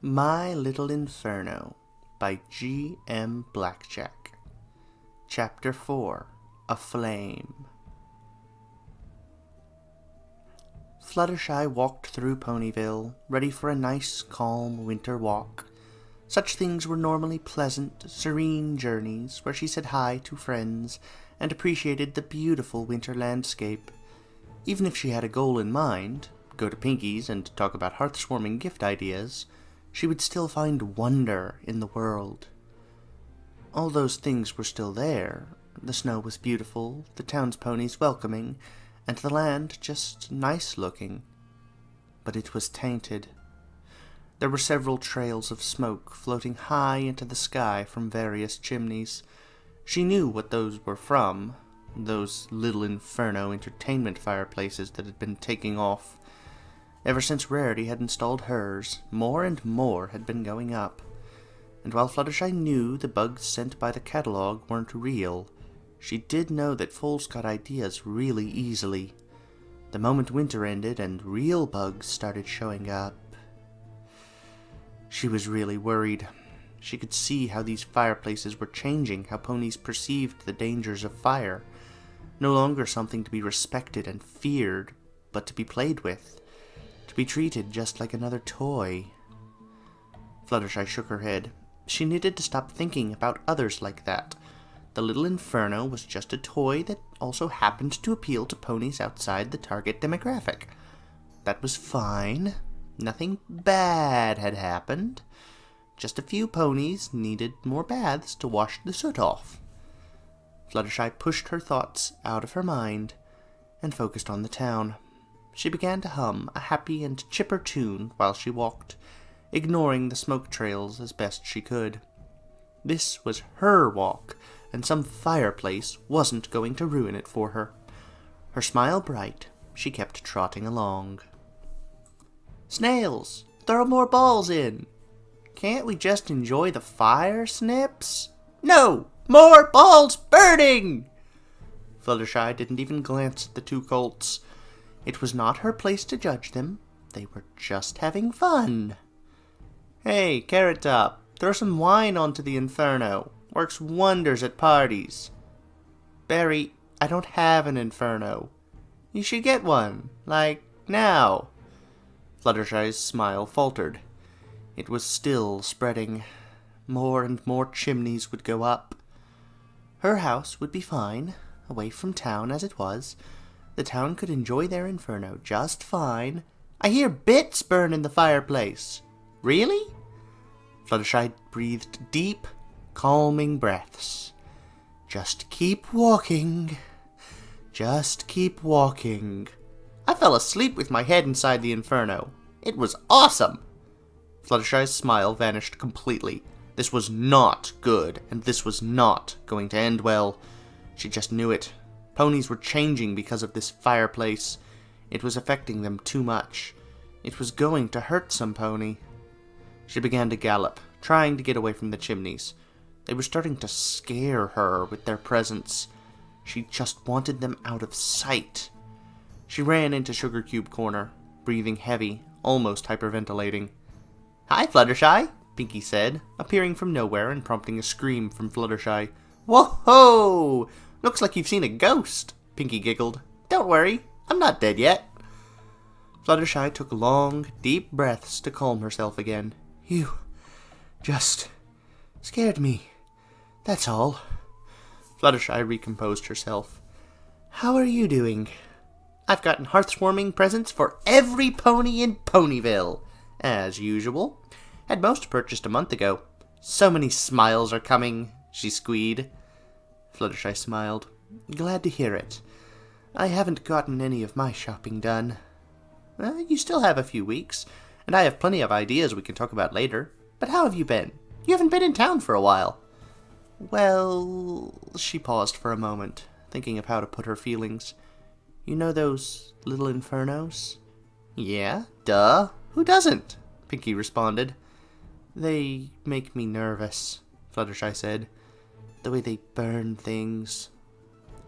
My Little Inferno by G.M. Blackjack. Chapter 4. Aflame. Fluttershy walked through Ponyville, ready for a nice, calm winter walk. Such things were normally pleasant, serene journeys where she said hi to friends and appreciated the beautiful winter landscape. Even if she had a goal in mind, go to Pinky's and talk about hearth-warming gift ideas, she would still find wonder in the world. All those things were still there. The snow was beautiful, the town's ponies welcoming, and the land just nice-looking. But it was tainted. There were several trails of smoke floating high into the sky from various chimneys. She knew what those were from, those Little Inferno entertainment fireplaces that had been taking off. Ever since Rarity had installed hers, more and more had been going up. And while Fluttershy knew the bugs sent by the catalog weren't real, she did know that foals got ideas really easily. The moment winter ended and real bugs started showing up, she was really worried. She could see how these fireplaces were changing how ponies perceived the dangers of fire. No longer something to be respected and feared, but to be played with. To be treated just like another toy. Fluttershy shook her head. She needed to stop thinking about others like that. The Little Inferno was just a toy that also happened to appeal to ponies outside the target demographic. That was fine. Nothing bad had happened. Just a few ponies needed more baths to wash the soot off. Fluttershy pushed her thoughts out of her mind and focused on the town. She began to hum a happy and chipper tune while she walked, ignoring the smoke trails as best she could. This was her walk, and some fireplace wasn't going to ruin it for her. Her smile bright, she kept trotting along. "Snails, throw more balls in. Can't we just enjoy the fire, Snips? No! More balls burning!" Fluttershy didn't even glance at the two colts. It was not her place to judge them. They were just having fun. "Hey, Carrot Top, throw some wine onto the Inferno. Works wonders at parties." "Berry, I don't have an Inferno." "You should get one, like now." Fluttershy's smile faltered. It was still spreading. More and more chimneys would go up. Her house would be fine, away from town as it was. The town could enjoy their Inferno just fine. "I hear bits burn in the fireplace." "Really?" Fluttershy breathed deep, calming breaths. "Just keep walking. Just keep walking." "I fell asleep with my head inside the Inferno. It was awesome." Fluttershy's smile vanished completely. This was not good, and this was not going to end well. She just knew it. Ponies were changing because of this fireplace. It was affecting them too much. It was going to hurt some pony. She began to gallop, trying to get away from the chimneys. They were starting to scare her with their presence. She just wanted them out of sight. She ran into Sugar Cube Corner, breathing heavy, almost hyperventilating. "Hi, Fluttershy," Pinky said, appearing from nowhere and prompting a scream from Fluttershy. "Whoa-ho! Looks like you've seen a ghost," Pinky giggled. "Don't worry, I'm not dead yet." Fluttershy took long, deep breaths to calm herself again. "You just scared me, that's all." Fluttershy recomposed herself. "How are you doing?" "I've gotten hearth-warming presents for every pony in Ponyville, as usual. Had most purchased a month ago. So many smiles are coming," she squeaked. Fluttershy smiled. "Glad to hear it. I haven't gotten any of my shopping done." "You still have a few weeks, and I have plenty of ideas we can talk about later. But how have you been? You haven't been in town for a while." "Well," she paused for a moment, thinking of how to put her feelings. "You know those Little Infernos?" "Yeah, duh. Who doesn't?" Pinky responded. "They make me nervous," Fluttershy said. "The way they burn things.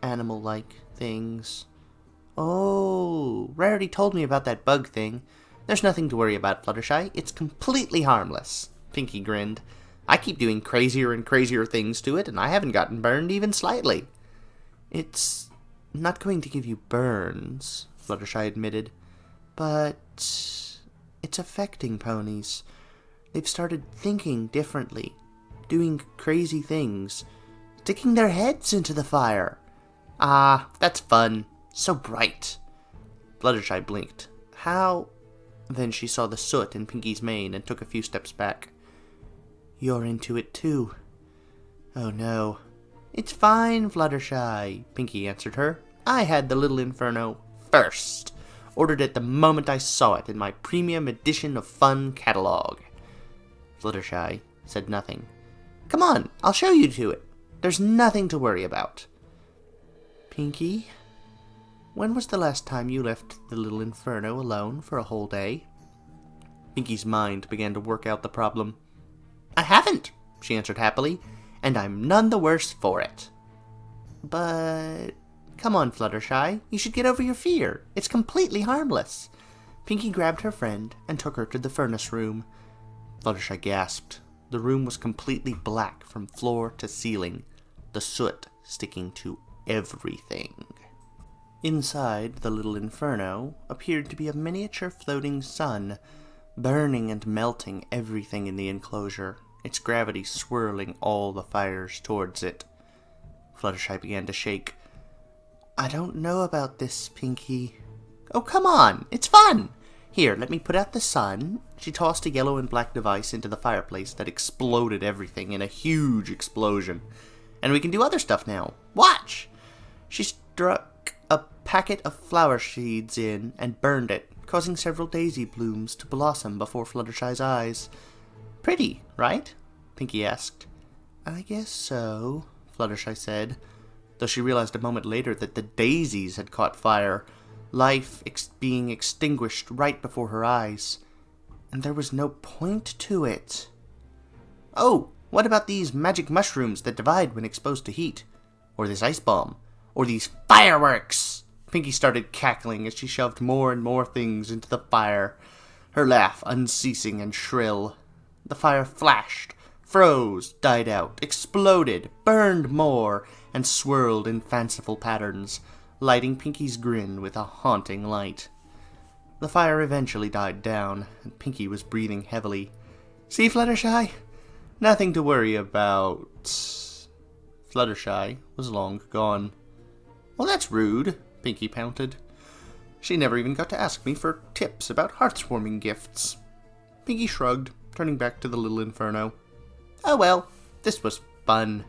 Animal-like things." "Oh, Rarity told me about that bug thing. There's nothing to worry about, Fluttershy. It's completely harmless. Pinkie grinned. I keep doing crazier and crazier things to it, and I haven't gotten burned even slightly. It's not going to give you burns, Fluttershy admitted, but it's affecting ponies. They've started thinking differently, doing crazy things, sticking their heads into the fire. Ah, that's fun. So bright. Fluttershy blinked. How? Then she saw the soot in Pinkie's mane and took a few steps back. You're into it too. Oh no. It's fine, Fluttershy, Pinkie answered her. I had the little Inferno first. Ordered it the moment I saw it in my premium edition of Fun catalog. Fluttershy said nothing. Come on, I'll show you to it. There's nothing to worry about. Pinkie, when was the last time you left the little Inferno alone for a whole day? Pinkie's mind began to work out the problem. I haven't, she answered happily, and I'm none the worse for it. But come on, Fluttershy, you should get over your fear. It's completely harmless. Pinkie grabbed her friend and took her to the furnace room. Fluttershy gasped. The room was completely black from floor to ceiling, the soot sticking to everything. Inside the little Inferno appeared to be a miniature floating sun, burning and melting everything in the enclosure, its gravity swirling all the fires towards it. Fluttershy began to shake. I don't know about this, Pinkie. Oh, come on, it's fun! Here, let me put out the sun. She tossed a yellow and black device into the fireplace that exploded everything in a huge explosion. And we can do other stuff now. Watch! She struck a packet of flower seeds in and burned it, causing several daisy blooms to blossom before Fluttershy's eyes. Pretty, right? Pinkie asked. I guess so, Fluttershy said, though she realized a moment later that the daisies had caught fire, life being extinguished right before her eyes. And there was no point to it. Oh, what about these magic mushrooms that divide when exposed to heat? Or this ice bomb? Or these fireworks? Pinkie started cackling as she shoved more and more things into the fire, her laugh unceasing and shrill. The fire flashed, froze, died out, exploded, burned more, and swirled in fanciful patterns, lighting Pinkie's grin with a haunting light. The fire eventually died down, and Pinkie was breathing heavily. See, Fluttershy? Nothing to worry about. Fluttershy was long gone. Well, that's rude, Pinkie pouted. She never even got to ask me for tips about heartwarming gifts. Pinkie shrugged, turning back to the little Inferno. Oh well, this was fun.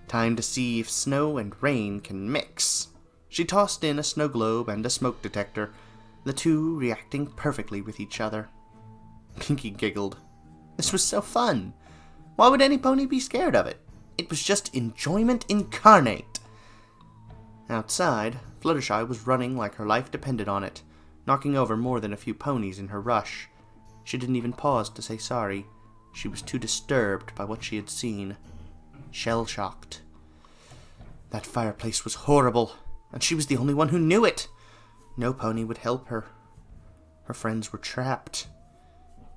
Time to see if snow and rain can mix. She tossed in a snow globe and a smoke detector, the two reacting perfectly with each other. Pinkie giggled. This was so fun. Why would any pony be scared of it? It was just enjoyment incarnate. Outside, Fluttershy was running like her life depended on it, knocking over more than a few ponies in her rush. She didn't even pause to say sorry. She was too disturbed by what she had seen. Shell-shocked. That fireplace was horrible, and she was the only one who knew it. No pony would help her. Her friends were trapped.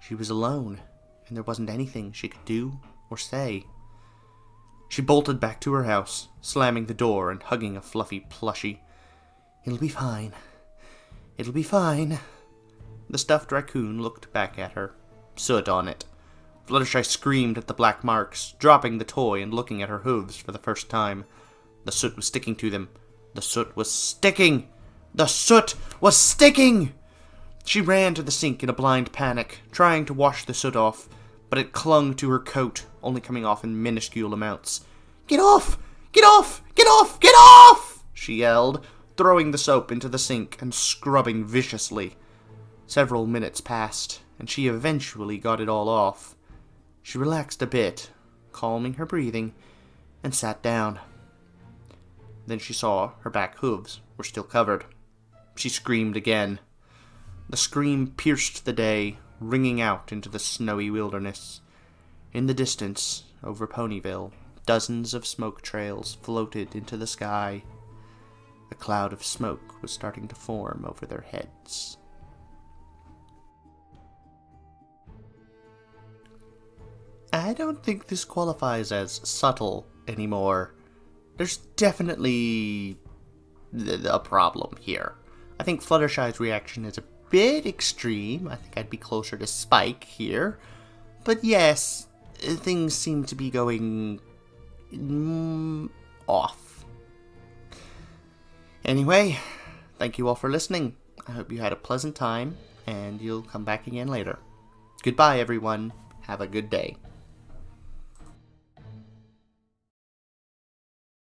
She was alone, and there wasn't anything she could do or say. She bolted back to her house, slamming the door and hugging a fluffy plushie. It'll be fine. It'll be fine. The stuffed raccoon looked back at her, soot on it. Fluttershy screamed at the black marks, dropping the toy and looking at her hooves for the first time. The soot was sticking to them. The soot was sticking! The soot was sticking! She ran to the sink in a blind panic, trying to wash the soot off, but it clung to her coat, only coming off in minuscule amounts. Get off! Get off! Get off! Get off! She yelled, throwing the soap into the sink and scrubbing viciously. Several minutes passed, and she eventually got it all off. She relaxed a bit, calming her breathing, and sat down. Then she saw her back hooves were still covered. She screamed again. The scream pierced the day, ringing out into the snowy wilderness. In the distance, over Ponyville, dozens of smoke trails floated into the sky. A cloud of smoke was starting to form over their heads. I don't think this qualifies as subtle anymore. There's definitely a problem here. I think Fluttershy's reaction is a bit extreme. I think I'd be closer to Spike here. But yes, things seem to be going off. Anyway, thank you all for listening. I hope you had a pleasant time, and you'll come back again later. Goodbye, everyone. Have a good day.